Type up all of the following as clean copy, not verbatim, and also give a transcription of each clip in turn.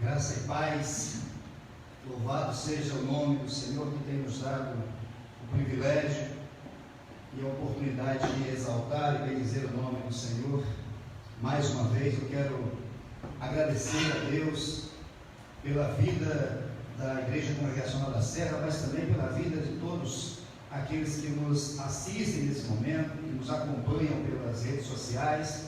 Graça e paz, louvado seja o nome do Senhor que tem nos dado o privilégio e a oportunidade de exaltar e bendizer o nome do Senhor. Mais uma vez eu quero agradecer a Deus pela vida da Igreja Congregacional da Serra, mas também pela vida de todos aqueles que nos assistem nesse momento, que nos acompanham pelas redes sociais.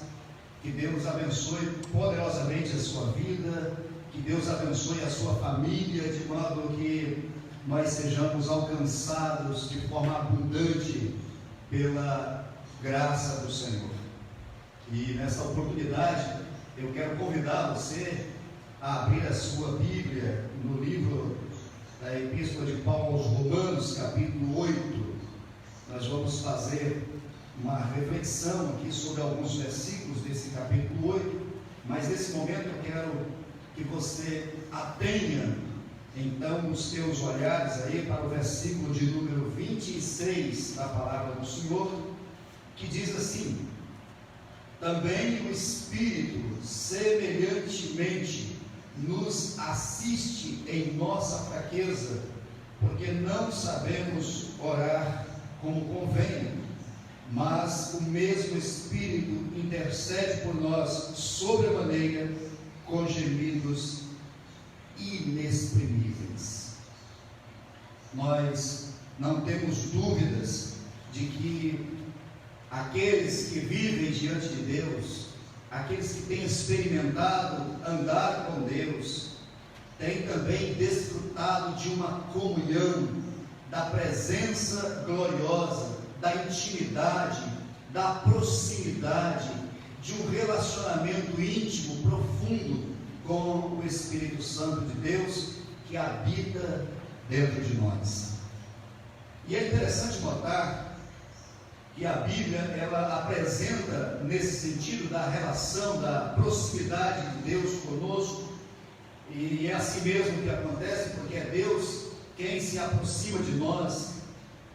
Que Deus abençoe poderosamente a sua vida, que Deus abençoe a sua família, de modo que nós sejamos alcançados de forma abundante pela graça do Senhor. E nessa oportunidade, eu quero convidar você a abrir a sua Bíblia no livro da Epístola de Paulo aos Romanos, capítulo 8. Nós vamos fazer uma reflexão aqui sobre alguns versículos desse capítulo 8, mas nesse momento eu quero que você atenha então os teus olhares aí para o versículo de número 26 da palavra do Senhor, que diz assim: também o Espírito semelhantemente nos assiste em nossa fraqueza, porque não sabemos orar como convém, mas o mesmo Espírito intercede por nós sobremaneira com gemidos inexprimíveis. Nós não temos dúvidas de que aqueles que vivem diante de Deus, aqueles que têm experimentado andar com Deus, têm também desfrutado de uma comunhão, da presença gloriosa, da intimidade, da proximidade, de um relacionamento íntimo, profundo com o Espírito Santo de Deus que habita dentro de nós. E é interessante notar que a Bíblia, ela apresenta nesse sentido da relação, da proximidade de Deus conosco, e é assim mesmo que acontece, porque é Deus quem se aproxima de nós.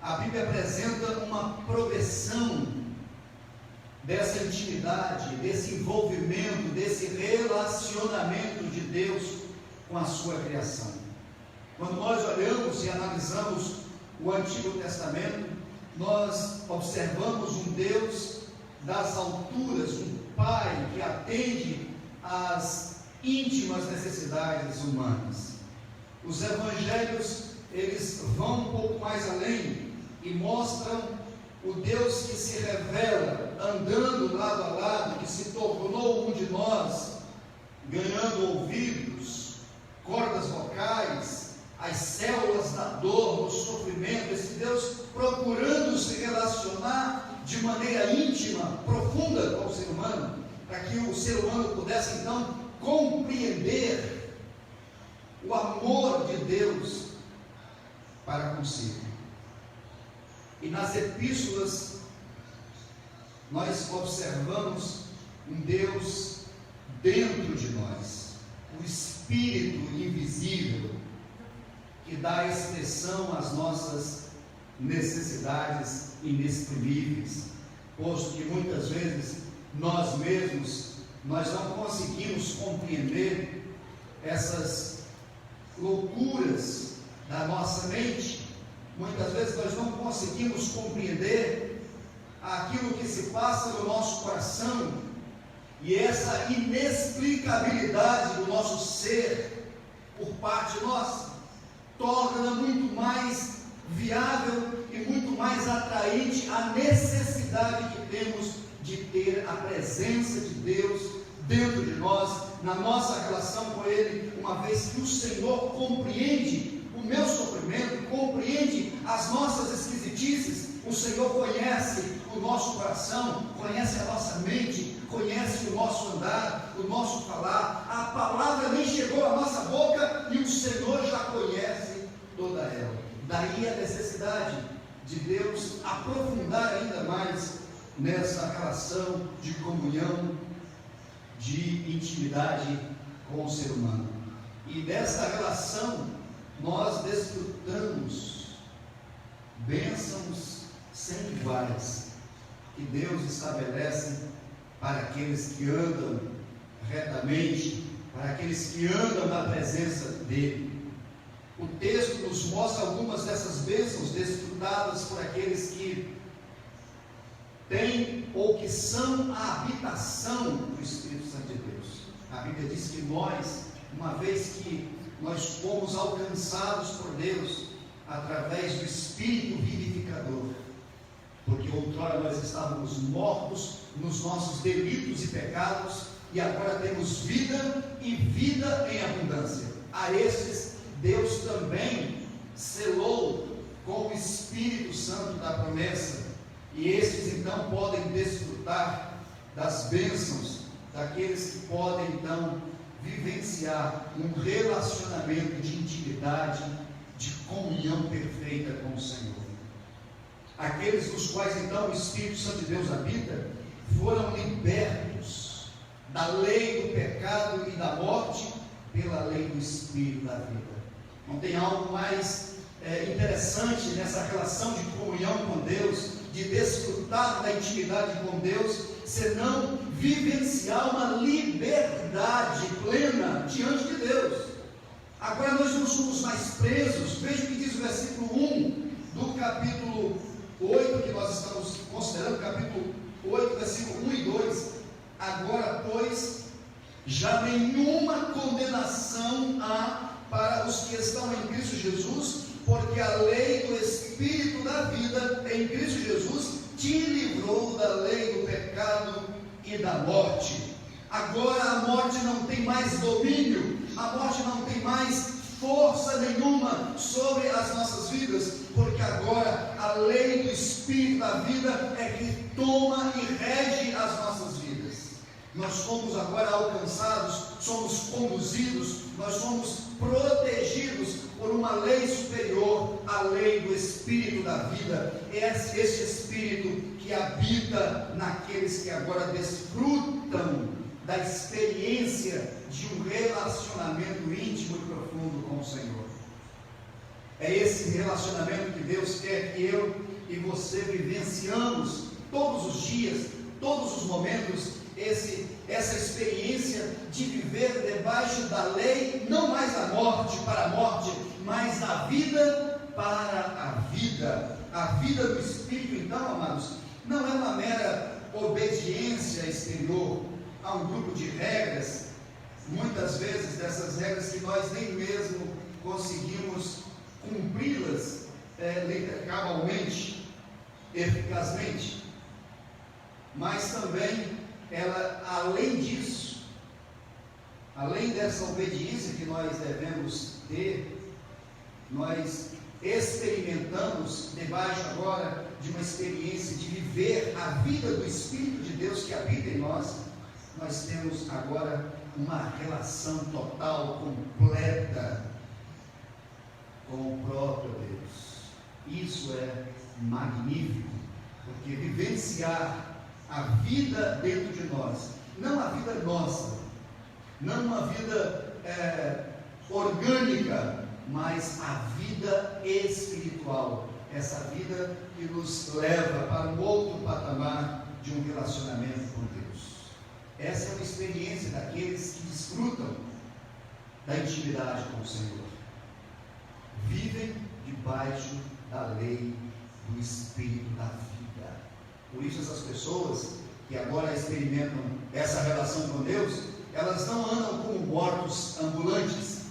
A Bíblia apresenta uma progressão dessa intimidade, desse envolvimento, desse relacionamento de Deus com a sua criação. Quando nós olhamos e analisamos o Antigo Testamento, nós observamos um Deus das alturas, um Pai que atende às íntimas necessidades humanas. Os evangelhos, eles vão um pouco mais além e mostram o Deus que se revela andando lado a lado, que se tornou um de nós, ganhando ouvidos, cordas vocais, as células da dor, do sofrimento. Esse Deus procurando se relacionar de maneira íntima, profunda com o ser humano, para que o ser humano pudesse então compreender o amor de Deus para consigo. E nas epístolas nós observamos um Deus dentro de nós, o Espírito invisível que dá expressão às nossas necessidades inexprimíveis, posto que muitas vezes nós mesmos nós não conseguimos compreender essas loucuras da nossa mente. Muitas vezes nós não conseguimos compreender aquilo que se passa no nosso coração, e essa inexplicabilidade do nosso ser por parte nossa torna muito mais viável e muito mais atraente a necessidade que temos de ter a presença de Deus dentro de nós, na nossa relação com Ele, uma vez que o Senhor compreende o meu sofrimento, compreende as nossas esquisitices. O Senhor conhece o nosso coração, conhece a nossa mente, conhece o nosso andar, o nosso falar. A palavra nem chegou à nossa boca e o Senhor já conhece toda ela. Daí a necessidade de Deus aprofundar ainda mais nessa relação de comunhão, de intimidade com o ser humano. E dessa relação nós desfrutamos bênçãos sem iguais que Deus estabelece para aqueles que andam retamente, para aqueles que andam na presença dele. O texto nos mostra algumas dessas bênçãos desfrutadas por aqueles que têm ou que são a habitação do Espírito Santo de Deus. A Bíblia diz que nós, uma vez que nós fomos alcançados por Deus através do Espírito vivificador, porque outrora nós estávamos mortos nos nossos delitos e pecados, e agora temos vida e vida em abundância. A estes Deus também selou com o Espírito Santo da promessa, e estes então podem desfrutar das bênçãos daqueles que podem então vivenciar um relacionamento de intimidade, de comunhão perfeita com o Senhor. Aqueles nos quais então o Espírito Santo de Deus habita, foram libertos da lei do pecado e da morte pela lei do Espírito da vida. Não tem algo mais interessante nessa relação de comunhão com Deus, de desfrutar da intimidade com Deus, senão vivenciar uma liberdade plena diante de Deus. Agora nós não somos mais presos. Veja o que diz o versículo 1 do capítulo 8, que nós estamos considerando, capítulo 8, versículo 1 e 2. Agora, pois, já nenhuma condenação há para os que estão em Cristo Jesus, porque a lei do Espírito da vida em Cristo Jesus te livrou da lei do pecado e da morte. Agora a morte não tem mais domínio, a morte não tem mais força nenhuma sobre as nossas vidas, porque agora a lei do Espírito da vida é que toma e rege as nossas vidas. Nós somos agora alcançados, somos conduzidos, nós somos protegidos por uma lei superior, a lei do Espírito da vida. É este Espírito que habita naqueles que agora desfrutam da experiência de um relacionamento íntimo e profundo com o Senhor. É esse relacionamento que Deus quer que eu e você vivenciamos todos os dias, todos os momentos, essa experiência de viver debaixo da lei, não mais da morte para a morte, mas da vida para a vida. A vida do Espírito, então, amados, não é uma mera obediência exterior a um grupo de regras, muitas vezes dessas regras que nós nem mesmo conseguimos cumpri-las cabalmente, eficazmente, mas também ela, além disso, além dessa obediência que nós devemos ter, nós experimentamos debaixo agora de uma experiência de viver a vida do Espírito de Deus que habita em nós. Nós temos agora uma relação total, completa com o próprio Deus. Isso é magnífico, porque vivenciar a vida dentro de nós, não a vida nossa, não uma vida orgânica, mas a vida espiritual, essa vida que nos leva para um outro patamar de um relacionamento com Deus. Essa é uma experiência daqueles que desfrutam da intimidade com o Senhor, vivem debaixo da lei do Espírito da vida. Por isso essas pessoas que agora experimentam essa relação com Deus, elas não andam como mortos ambulantes,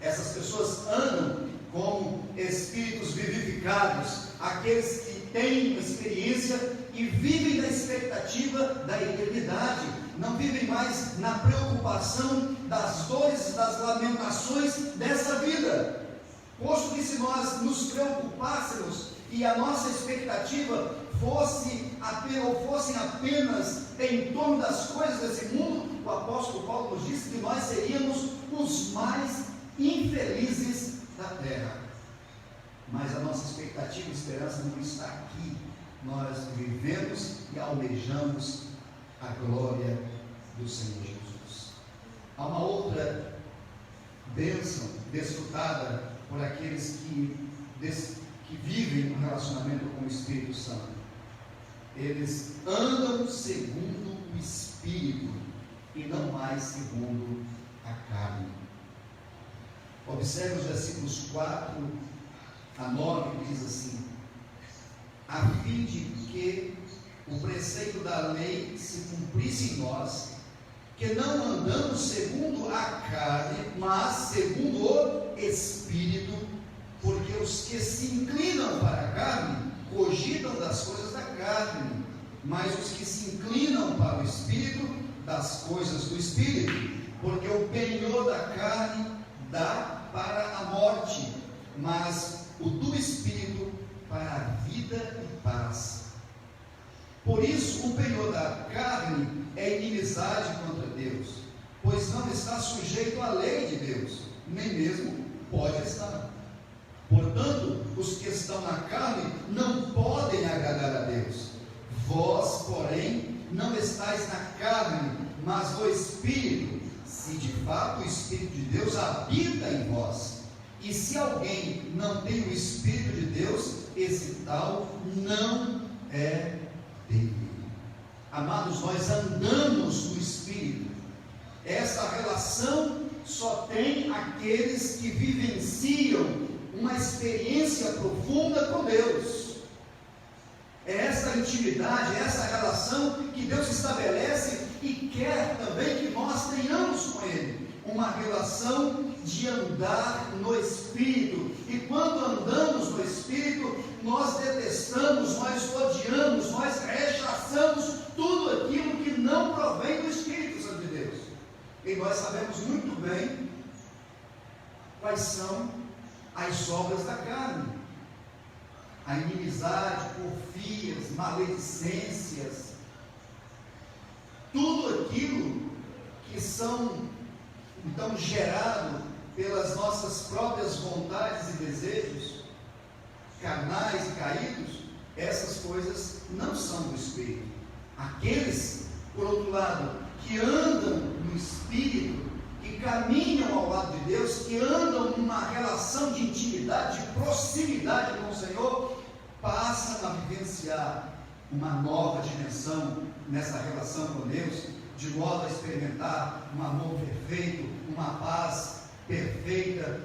essas pessoas andam como espíritos vivificados, aqueles que têm experiência e vivem na expectativa da eternidade, não vivem mais na preocupação das dores, das lamentações dessa vida, posto que se nós nos preocupássemos e a nossa expectativa fossem apenas em torno das coisas desse mundo, o apóstolo Paulo nos disse que nós seríamos os mais infelizes da terra. Mas a nossa expectativa e esperança não está aqui. Nós vivemos e almejamos a glória do Senhor Jesus. Há uma outra bênção desfrutada por aqueles que vivem um relacionamento com o Espírito Santo. Eles andam segundo o Espírito. e não mais segundo a carne. Observe os versículos 4 a 9, que diz assim: a fim de que o preceito da lei se cumprisse em nós, que não andamos segundo a carne, mas segundo o Espírito, porque os que se inclinam para a carne cogitam das coisas da carne, mas os que se inclinam para o Espírito, das coisas do Espírito, porque o penhor da carne dá para a morte, mas o do Espírito para a vida e paz. Por isso, o penhor da carne é inimizade contra Deus, pois não está sujeito à lei de Deus, nem mesmo pode estar. Portanto, os que estão na carne não podem agradar a Deus. Vós, porém, não estáis na carne, mas no Espírito, se de fato o Espírito de Deus habita em vós. E se alguém não tem o Espírito de Deus, esse tal não é dele. Amados, nós andamos no Espírito. Essa relação só tem aqueles que vivenciam uma experiência profunda com Deus. É essa intimidade, essa relação que Deus estabelece e quer também que nós tenhamos com Ele. Uma relação de andar no Espírito. E quando andamos no Espírito, nós detestamos, nós odiamos, nós rechaçamos tudo aquilo que não provém do Espírito Santo de Deus. E nós sabemos muito bem quais são as obras da carne: a inimizade, porfias, maledicências, tudo aquilo que são então gerado pelas nossas próprias vontades e desejos carnais e caídos. Essas coisas não são do Espírito. Aqueles, por outro lado, que andam no Espírito, que caminham ao lado de Deus, que andam numa relação de intimidade, de proximidade com o Senhor, passam a vivenciar uma nova dimensão nessa relação com Deus, de modo a experimentar um amor perfeito, uma paz perfeita,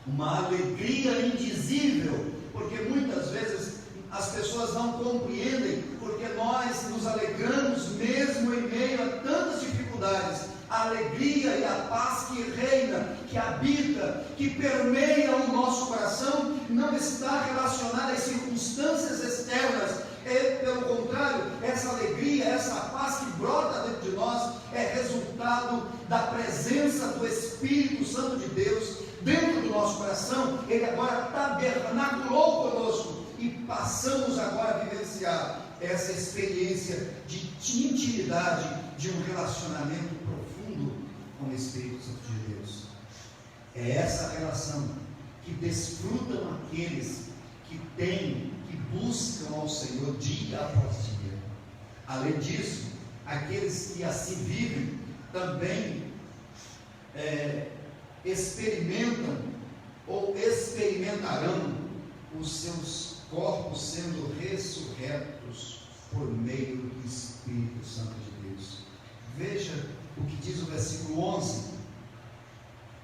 uma alegria indizível, porque muitas vezes as pessoas não compreendem, porque nós nos alegramos mesmo em meio a tantas dificuldades. A alegria e a paz que reina, que habita, que permeia o nosso coração, não está relacionada às circunstâncias externas. Pelo contrário, essa alegria, essa paz que brota dentro de nós é resultado da presença do Espírito Santo de Deus dentro do nosso coração. Ele agora tabernaculou conosco e passamos agora a vivenciar essa experiência de intimidade, de um relacionamento profundo com o Espírito Santo de Deus. É essa relação que desfrutam aqueles que têm, que buscam ao Senhor dia após dia. Além disso, aqueles que assim vivem também experimentam ou experimentarão os seus corpos sendo ressurretos por meio do Espírito Santo de Deus. Veja o que diz o versículo 11: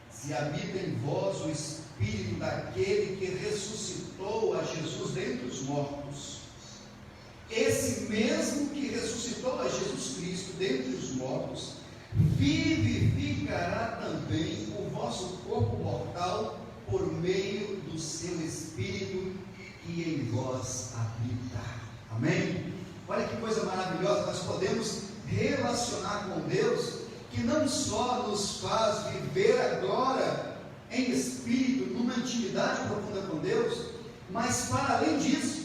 se habita em vós o Espírito daquele que ressuscitou a Jesus dentre os mortos, esse mesmo que ressuscitou a Jesus Cristo dentre os mortos, vivificará também o vosso corpo mortal por meio do seu Espírito que em vós habita. Amém? Olha que coisa maravilhosa, nós podemos relacionar com Deus, que não só nos faz viver agora em espírito, numa intimidade profunda com Deus, mas para além disso,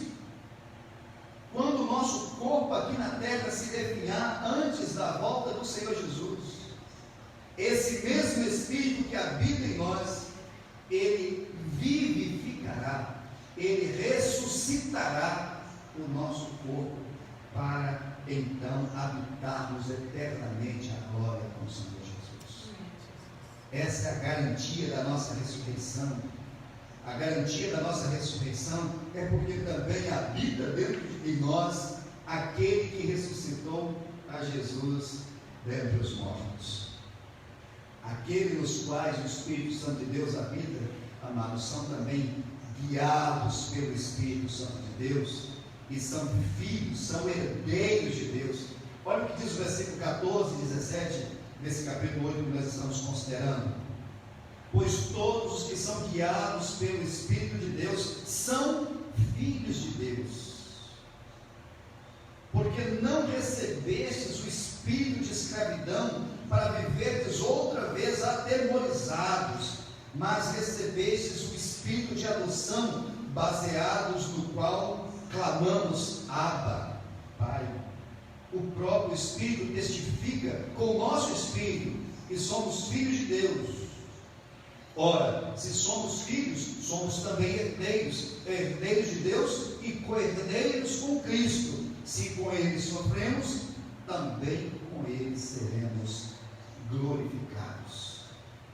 quando o nosso corpo aqui na terra se definhar antes da volta do Senhor Jesus, esse mesmo Espírito que habita em nós, ele vivificará, ele ressuscitará o nosso corpo para então habitarmos eternamente a glória com o Senhor Jesus. Essa é a garantia da nossa ressurreição. A garantia da nossa ressurreição é porque também habita dentro de nós aquele que ressuscitou a Jesus dentre os mortos. Aqueles nos quais o Espírito Santo de Deus habita, amados, são também guiados pelo Espírito Santo de Deus, e são filhos, são herdeiros de Deus. Olha o que diz o versículo 14 e 17, nesse capítulo 8 que nós estamos considerando. Pois todos os que são guiados pelo Espírito de Deus são filhos de Deus. Porque não recebestes o espírito de escravidão para viverdes outra vez atemorizados, mas recebestes o espírito de adoção, baseados no qual clamamos Abba, Pai. O próprio Espírito testifica com o nosso espírito que somos filhos de Deus. Ora, se somos filhos, somos também herdeiros, herdeiros de Deus e co-herdeiros com Cristo. Se com Ele sofremos, também com Ele seremos glorificados.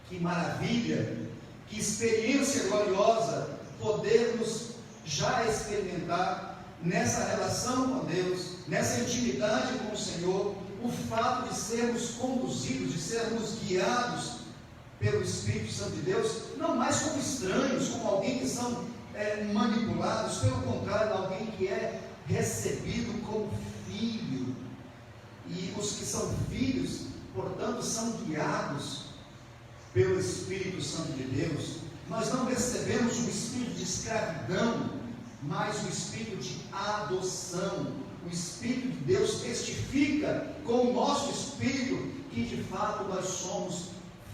Que maravilha, que experiência gloriosa podermos já experimentar nessa relação com Deus, nessa intimidade com o Senhor, o fato de sermos conduzidos, de sermos guiados pelo Espírito Santo de Deus, não mais como estranhos, como alguém que são manipulados, pelo contrário, alguém que é recebido como filho. E os que são filhos, portanto, são guiados pelo Espírito Santo de Deus. Nós não recebemos o espírito de escravidão, mas o espírito de adoção. O Espírito de Deus testifica com o nosso espírito que de fato nós somos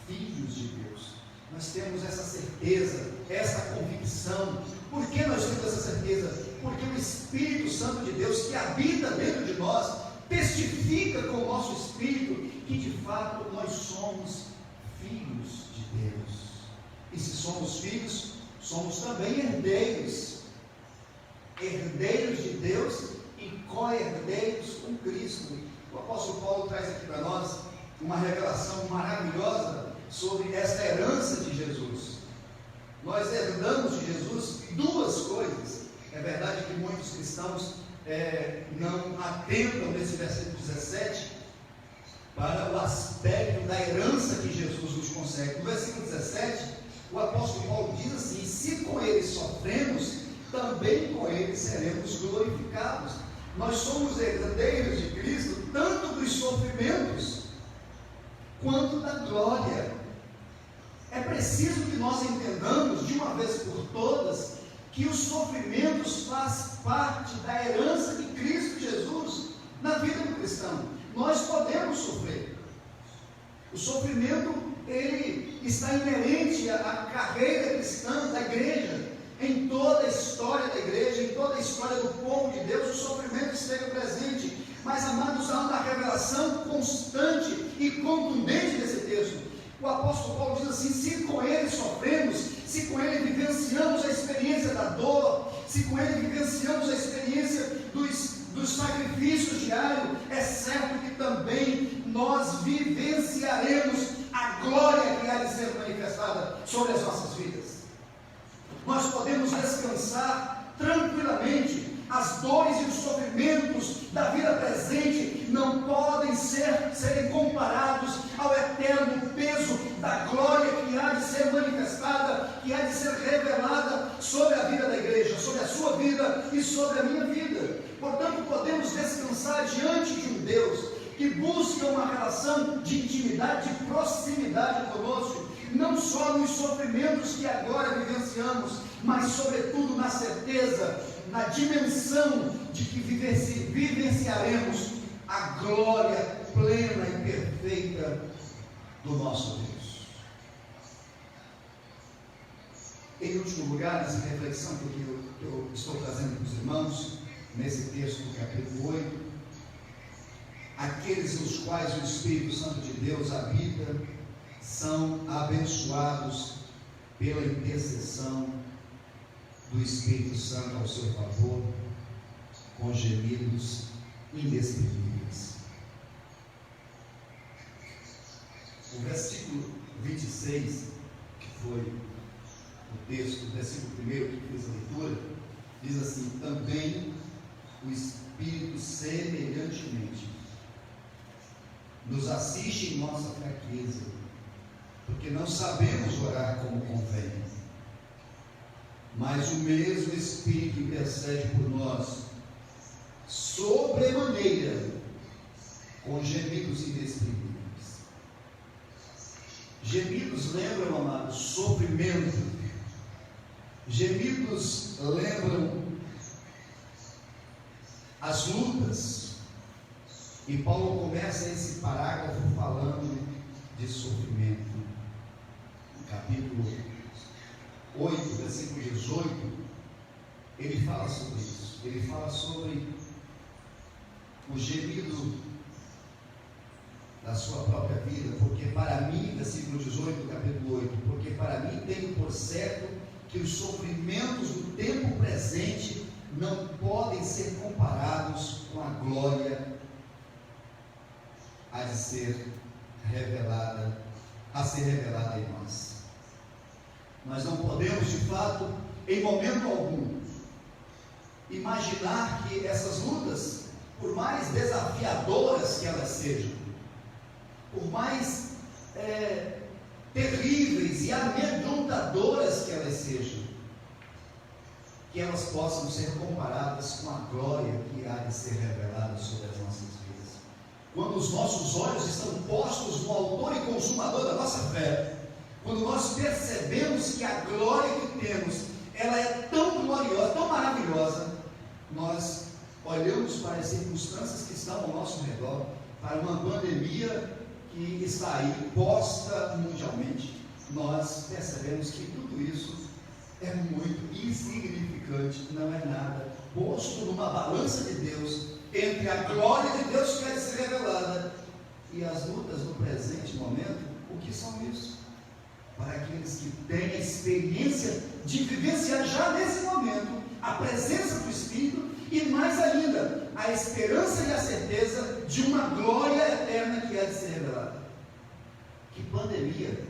filhos de Deus. Nós temos essa certeza, essa convicção. Por que nós temos essa certeza? Porque o Espírito Santo de Deus que habita dentro de nós testifica com o nosso espírito que de fato nós somos filhos de Deus. E se somos filhos, somos também herdeiros, herdeiros de Deus e co-herdeiros com Cristo. O apóstolo Paulo traz aqui para nós uma revelação maravilhosa sobre esta herança de Jesus. Nós herdamos de Jesus duas coisas. É verdade que muitos cristãos não atentam nesse versículo 17 para o aspecto da herança que Jesus nos concede. No versículo 17, o apóstolo Paulo diz assim: se com ele sofremos, também com ele seremos glorificados. Nós somos herdeiros de Cristo, tanto dos sofrimentos quanto da glória. É preciso que nós entendamos de uma vez por todas que os sofrimentos fazem parte da herança de Cristo Jesus na vida do cristão. Nós podemos sofrer. O sofrimento, ele está inerente à carreira cristã da igreja. Em toda a história da igreja, em toda a história do povo de Deus, o sofrimento esteve presente. Mas, amados, há uma revelação constante e contundente nesse texto. O apóstolo Paulo diz assim: se com ele sofremos, se com ele vivenciamos a experiência da dor, se com ele vivenciamos a experiência dos sacrifícios diários, é certo que também nós vivenciaremos a glória que há de ser manifestada sobre as nossas vidas. Nós podemos descansar tranquilamente. As dores e os sofrimentos da vida presente não podem serem comparados ao eterno peso da glória que há de ser manifestada, que há de ser revelada sobre a vida da igreja, sobre a sua vida e sobre a minha vida. Portanto, podemos descansar diante de um Deus que busca uma relação de intimidade, de proximidade conosco, não só nos sofrimentos que agora vivenciamos, mas sobretudo na certeza, na dimensão de que vivenciaremos a glória plena e perfeita do nosso Deus. Em último lugar, nessa reflexão que eu estou trazendo para os irmãos, nesse texto do capítulo 8, aqueles nos quais o Espírito Santo de Deus habita são abençoados pela intercessão do Espírito Santo ao seu favor, com gemidos inexprimíveis. O versículo 26, que foi o texto, o versículo 1 que fiz a leitura, diz assim: também o Espírito semelhantemente nos assiste em nossa fraqueza, porque não sabemos orar como convém. Mas o mesmo Espírito intercede por nós, sobremaneira, com gemidos inexprimíveis. Gemidos lembram, amados, sofrimento. Gemidos lembram as lutas. E Paulo começa esse parágrafo falando de sofrimento. No capítulo 8, versículo 18, ele fala sobre isso. Ele fala sobre o gemido da sua própria vida, porque para mim, versículo 18 do capítulo 8, porque para mim tenho por certo que os sofrimentos do tempo presente não podem ser comparados com a glória a ser revelada em nós. Nós não podemos, de fato, em momento algum, imaginar que essas lutas, por mais desafiadoras que elas sejam, por mais terríveis e amedrontadoras que elas sejam, que elas possam ser comparadas com a glória que há de ser revelada sobre as nossas vidas. Quando os nossos olhos estão postos no autor e consumador da nossa fé, quando nós percebemos que a glória que temos, ela é tão gloriosa, tão maravilhosa, nós olhamos para as circunstâncias que estão ao nosso redor, para uma pandemia que está aí posta mundialmente, nós percebemos que tudo isso é muito insignificante, não é nada, posto numa balança de Deus, entre a glória de Deus que quer ser revelada e as lutas no presente momento. O que são isso? Para aqueles que têm a experiência de vivenciar já nesse momento a presença do Espírito e mais ainda, a esperança e a certeza de uma glória eterna que há de ser revelada. Que pandemia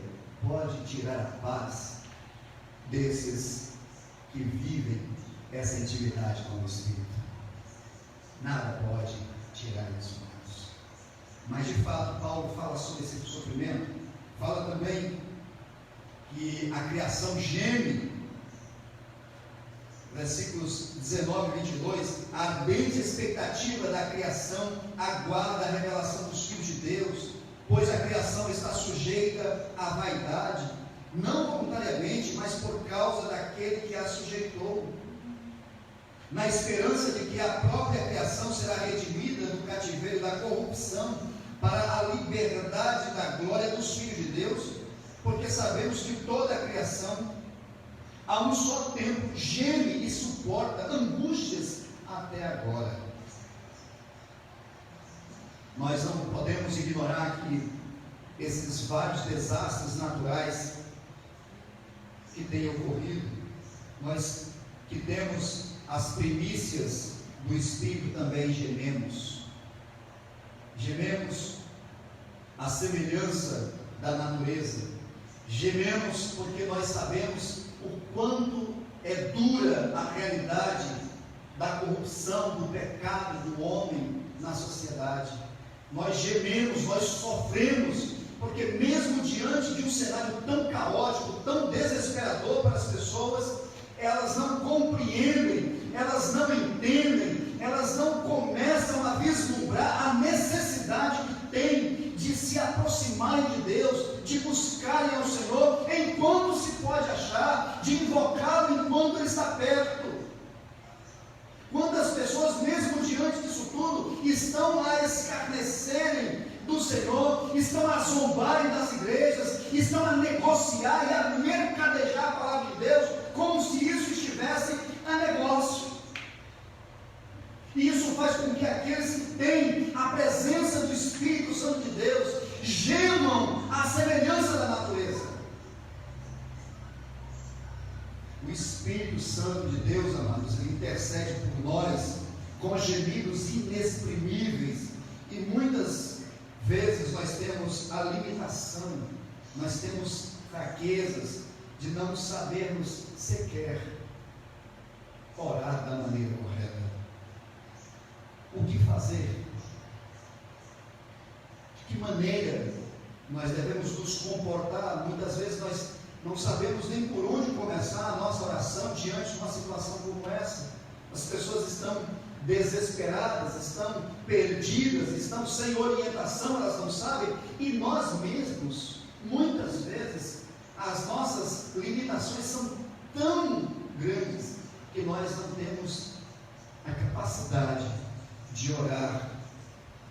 pode tirar a paz desses que vivem essa intimidade com o Espírito? Nada pode tirar isso, irmãos. Mas de fato, Paulo fala sobre esse sofrimento, fala também que a criação geme, versículos 19 e 22, a ardente expectativa da criação aguarda a revelação dos filhos de Deus, pois a criação está sujeita à vaidade, não voluntariamente, mas por causa daquele que a sujeitou, na esperança de que a própria criação será redimida do cativeiro da corrupção para a liberdade da glória dos filhos de Deus, porque sabemos que toda a criação a um só tempo geme e suporta angústias até agora. Nós não podemos ignorar que esses vários desastres naturais que têm ocorrido, nós que temos as primícias do Espírito também gememos à semelhança da natureza, gememos porque nós sabemos o quanto é dura a realidade da corrupção, do pecado do homem na sociedade. Nós gememos, nós sofremos, porque mesmo diante de um cenário tão caótico, tão desesperador para as pessoas, elas não compreendem, elas não entendem, elas não começam a vislumbrar a necessidade que tem de se aproximarem de Deus, de buscarem ao Senhor enquanto se pode achar, de invocá-lo enquanto Ele está perto. Quantas pessoas, mesmo diante disso tudo, estão a escarnecerem do Senhor, estão a zombarem das igrejas, estão a negociar e a mercadejar a palavra de Deus, como se isso estivesse a negócio. E isso faz com que aqueles que têm a presença do Espírito Santo de Deus gemam à semelhança da natureza. O Espírito Santo de Deus, amados, ele intercede por nós com gemidos inexprimíveis, e muitas vezes nós temos a limitação, nós temos fraquezas de não sabermos sequer orar da maneira correta. O que fazer? que maneira nós devemos nos comportar. Muitas vezes nós não sabemos nem por onde começar a nossa oração diante de uma situação como essa. As pessoas estão desesperadas, estão perdidas, estão sem orientação, elas não sabem, e nós mesmos, muitas vezes, as nossas limitações são tão grandes que nós não temos a capacidade de orar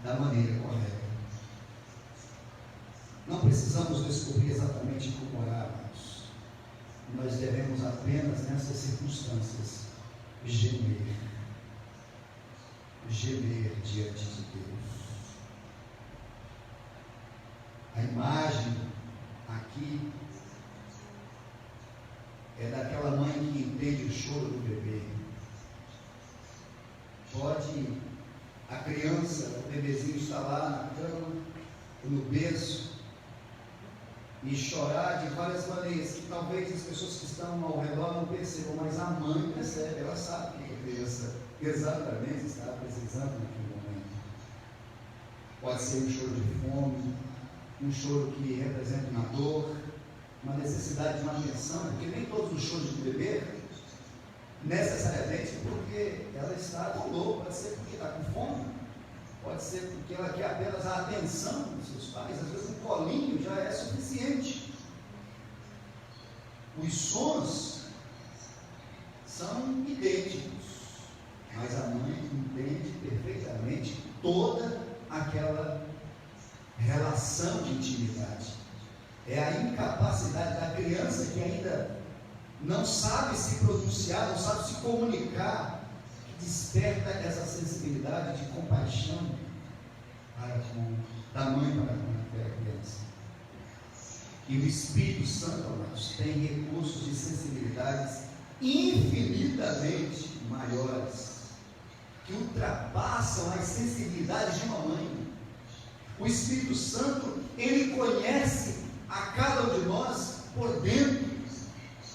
da maneira correta. Não precisamos descobrir exatamente como orarmos. Nós devemos apenas, nessas circunstâncias, gemer diante de Deus. A imagem aqui é daquela mãe que entende o choro do bebê. Pode a criança, o bebezinho está lá na cama, no berço, e chorar de várias maneiras, que talvez as pessoas que estão ao redor não percebam, mas a mãe percebe, ela sabe o que a criança exatamente está precisando naquele momento. Pode ser um choro de fome, um choro que representa uma dor, uma necessidade de uma atenção, porque nem todos os choros de bebê, necessariamente porque ela está com dor, pode ser porque está com fome, pode ser porque ela quer apenas a atenção dos seus pais. Às vezes um colinho já é suficiente. Os sons são idênticos, mas a mãe entende perfeitamente toda aquela relação de intimidade. É a incapacidade da criança que ainda não sabe se pronunciar, não sabe se comunicar, que desperta essa sensibilidade de compaixão da mãe para com aquela criança. E o Espírito Santo, amados, tem recursos de sensibilidades infinitamente maiores, que ultrapassam as sensibilidades de uma mãe. O Espírito Santo, ele conhece a cada um de nós por dentro,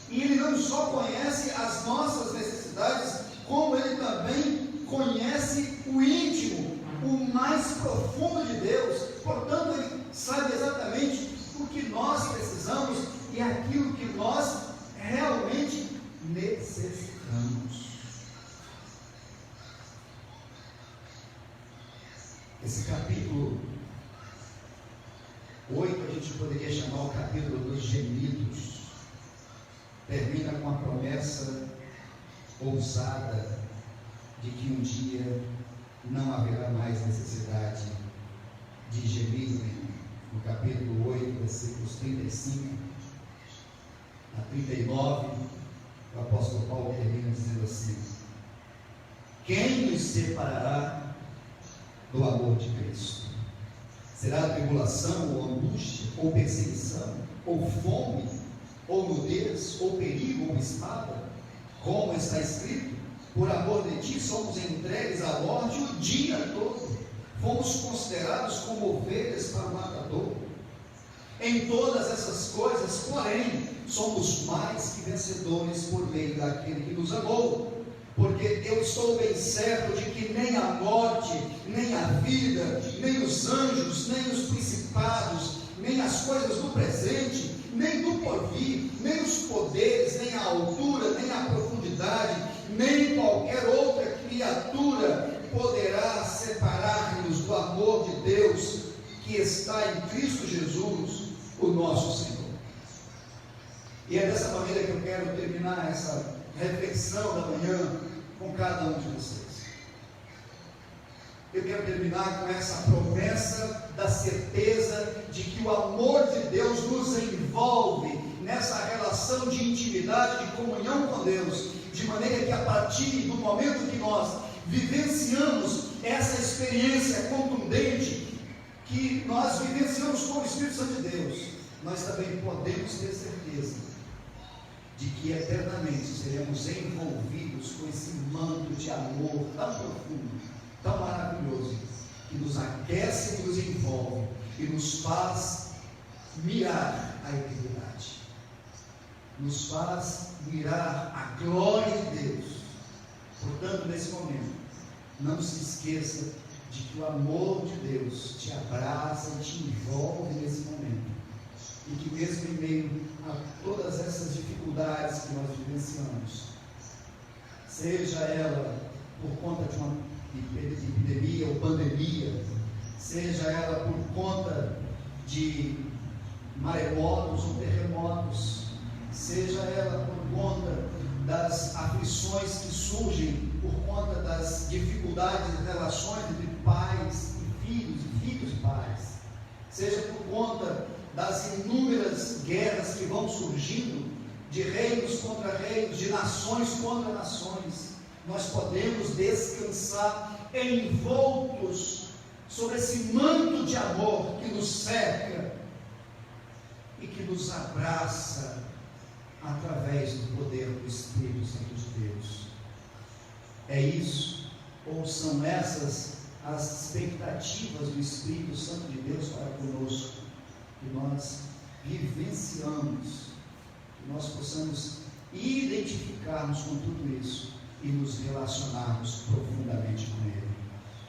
e ele não só conhece as nossas necessidades, como ele também conhece o íntimo, o mais profundo de Deus. Portanto, ele sabe exatamente o que nós precisamos e aquilo que nós realmente necessitamos. Esse capítulo 8 a gente poderia chamar o capítulo dos gemidos. Termina com a promessa ousada de que um dia não haverá mais necessidade de gemido nenhum. No capítulo 8, versículos 35 a 39, o apóstolo Paulo termina dizendo assim: quem nos separará do amor de Cristo? Será tribulação, ou angústia, ou perseguição, ou fome, ou nudez, ou perigo, ou espada? Como está escrito: por amor de ti somos entregues à morte o dia todo, fomos considerados como ovelhas para o matador. Em todas essas coisas, porém, somos mais que vencedores por meio daquele que nos amou. Porque eu estou bem certo de que nem a morte, nem a vida, nem os anjos, nem os principados, nem as coisas do presente, nem do porvir, nem os poderes, nem a altura, nem a profundidade, nem qualquer outra criatura poderá separar-nos do amor de Deus que está em Cristo Jesus, o nosso Senhor. E é dessa maneira que eu quero terminar essa reflexão da manhã com cada um de vocês. Eu quero terminar com essa promessa da certeza de que o amor de Deus nos envolve nessa relação de intimidade, de comunhão com Deus, de maneira que a partir do momento que nós vivenciamos essa experiência contundente, que nós vivenciamos com o Espírito Santo de Deus, nós também podemos ter certeza de que eternamente seremos envolvidos com esse manto de amor tão profundo, tão maravilhoso, que nos aquece e nos envolve e nos faz mirar a eternidade, nos faz mirar a glória de Deus. Portanto, nesse momento, não se esqueça de que o amor de Deus te abraça e te envolve nesse momento, e que mesmo em meio a todas essas dificuldades que nós vivenciamos, seja ela por conta de uma epidemia ou pandemia, seja ela por conta de maremotos ou terremotos, seja ela por conta das aflições que surgem por conta das dificuldades de relações entre pais e filhos e pais, seja por conta das inúmeras guerras que vão surgindo, de reinos contra reinos, de nações contra nações, nós podemos descansar envoltos sobre esse manto de amor que nos cerca e que nos abraça através do poder do Espírito Santo de Deus. É isso, ou são essas as expectativas do Espírito Santo de Deus para conosco, que nós vivenciamos, que nós possamos identificarmos com tudo isso e nos relacionarmos profundamente com Ele.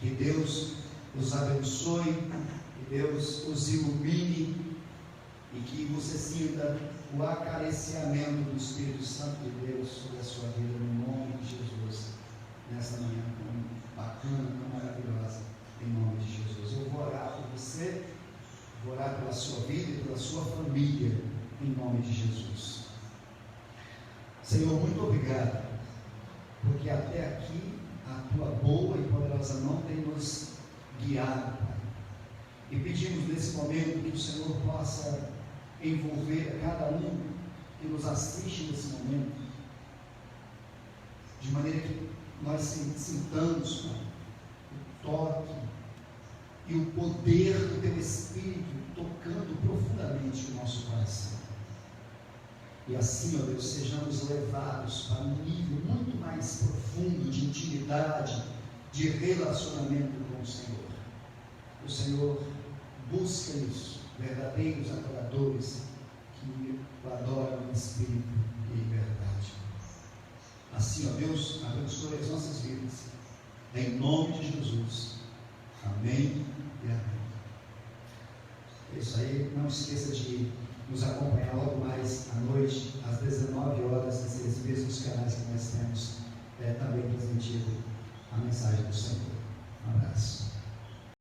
Que Deus os abençoe, que Deus os ilumine e que você sinta o acariciamento do Espírito Santo de Deus sobre a sua vida, no nome de Jesus, nessa manhã tão bacana, tão maravilhosa, em nome de Jesus. Eu vou orar por você, vou orar pela sua vida e pela sua família, em nome de Jesus. Senhor, muito obrigado, porque até aqui a tua boa e poderosa mão tem nos guiado, Pai. E pedimos nesse momento que o Senhor possa envolver a cada um que nos assiste nesse momento, de maneira que nós sintamos, Pai, o toque e o poder do Teu Espírito tocando profundamente o nosso coração. E assim, ó Deus, sejamos levados para um nível muito mais profundo de intimidade, de relacionamento com o Senhor. O Senhor busca isso, verdadeiros adoradores que o adoram em espírito e em verdade. Assim, ó Deus, abençoe as nossas vidas, em nome de Jesus. Amém e amém. É isso aí, não esqueça de nos acompanhar logo mais à noite, às 19 horas, nesses mesmos canais que nós temos também transmitido a mensagem do Senhor. Um abraço.